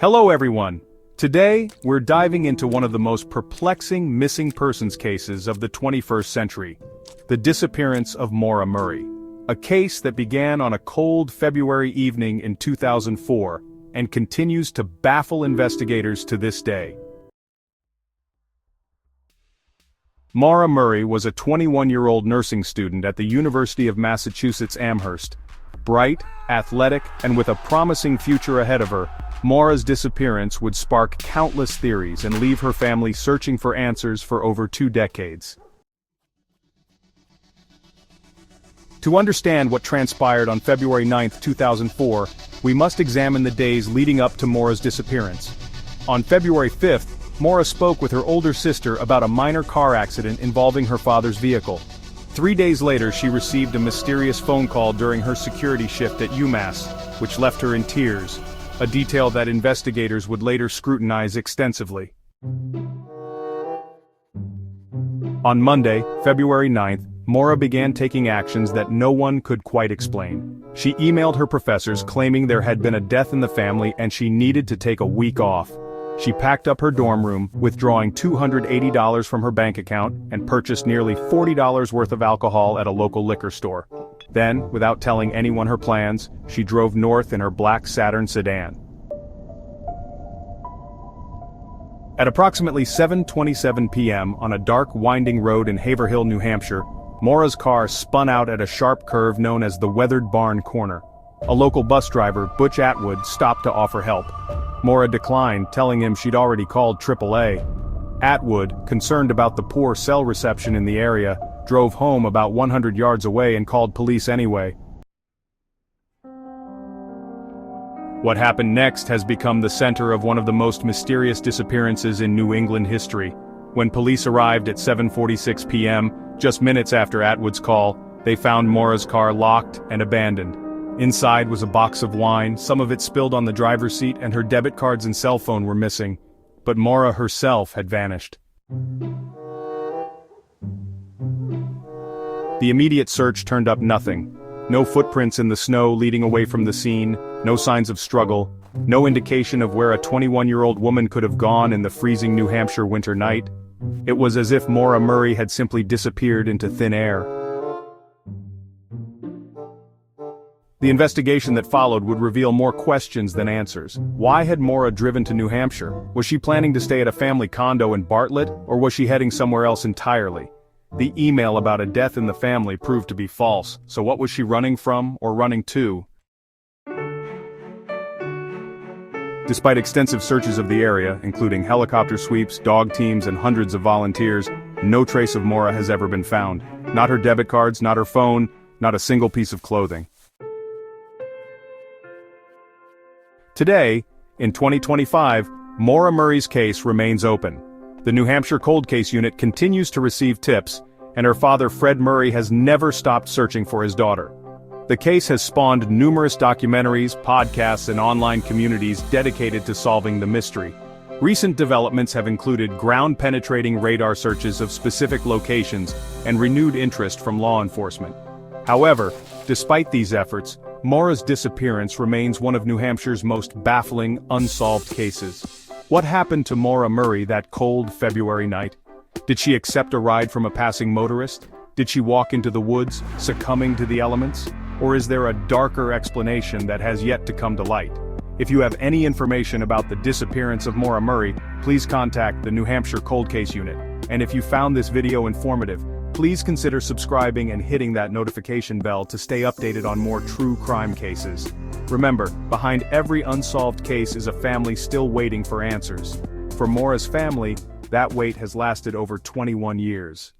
Hello everyone! Today, we're diving into one of the most perplexing missing persons cases of the 21st century. The disappearance of Maura Murray. A case that began on a cold February evening in 2004 and continues to baffle investigators to this day. Maura Murray was a 21-year-old nursing student at the University of Massachusetts Amherst. Bright, athletic, and with a promising future ahead of her, Maura's disappearance would spark countless theories and leave her family searching for answers for over 2 decades. To understand what transpired on February 9, 2004, we must examine the days leading up to Maura's disappearance. On February 5th, Maura spoke with her older sister about a minor car accident involving her father's vehicle. 3 days later, she received a mysterious phone call during her security shift at UMass, which left her in tears, a detail that investigators would later scrutinize extensively. On Monday, February 9th, Maura began taking actions that no one could quite explain. She emailed her professors claiming there had been a death in the family and she needed to take a week off. She packed up her dorm room, withdrawing $280 from her bank account, and purchased nearly $40 worth of alcohol at a local liquor store. Then, without telling anyone her plans, she drove north in her black Saturn sedan. At approximately 7:27 p.m. on a dark winding road in Haverhill, New Hampshire, Maura's car spun out at a sharp curve known as the Weathered Barn Corner. A local bus driver, Butch Atwood, stopped to offer help. Maura declined, telling him she'd already called AAA. Atwood, concerned about the poor cell reception in the area, drove home about 100 yards away and called police anyway. What happened next has become the center of one of the most mysterious disappearances in New England history. When police arrived at 7:46 p.m., just minutes after Atwood's call, they found Maura's car locked and abandoned. Inside was a box of wine, some of it spilled on the driver's seat, and her debit cards and cell phone were missing. But Maura herself had vanished. The immediate search turned up nothing. No footprints in the snow leading away from the scene, no signs of struggle, no indication of where a 21-year-old woman could have gone in the freezing New Hampshire winter night. It was as if Maura Murray had simply disappeared into thin air. The investigation that followed would reveal more questions than answers. Why had Maura driven to New Hampshire? Was she planning to stay at a family condo in Bartlett, or was she heading somewhere else entirely? The email about a death in the family proved to be false, so what was she running from, or running to? Despite extensive searches of the area, including helicopter sweeps, dog teams, and hundreds of volunteers, no trace of Maura has ever been found. Not her debit cards, not her phone, not a single piece of clothing. Today, in 2025, Maura Murray's case remains open. The New Hampshire Cold Case Unit continues to receive tips, and her father Fred Murray has never stopped searching for his daughter. The case has spawned numerous documentaries, podcasts, and online communities dedicated to solving the mystery. Recent developments have included ground-penetrating radar searches of specific locations and renewed interest from law enforcement. However, despite these efforts, Maura's disappearance remains one of New Hampshire's most baffling, unsolved cases. What happened to Maura Murray that cold February night? Did she accept a ride from a passing motorist? Did she walk into the woods, succumbing to the elements? Or is there a darker explanation that has yet to come to light? If you have any information about the disappearance of Maura Murray, please contact the New Hampshire Cold Case Unit. And if you found this video informative, please consider subscribing and hitting that notification bell to stay updated on more true crime cases. Remember, behind every unsolved case is a family still waiting for answers. For Maura's family, that wait has lasted over 21 years.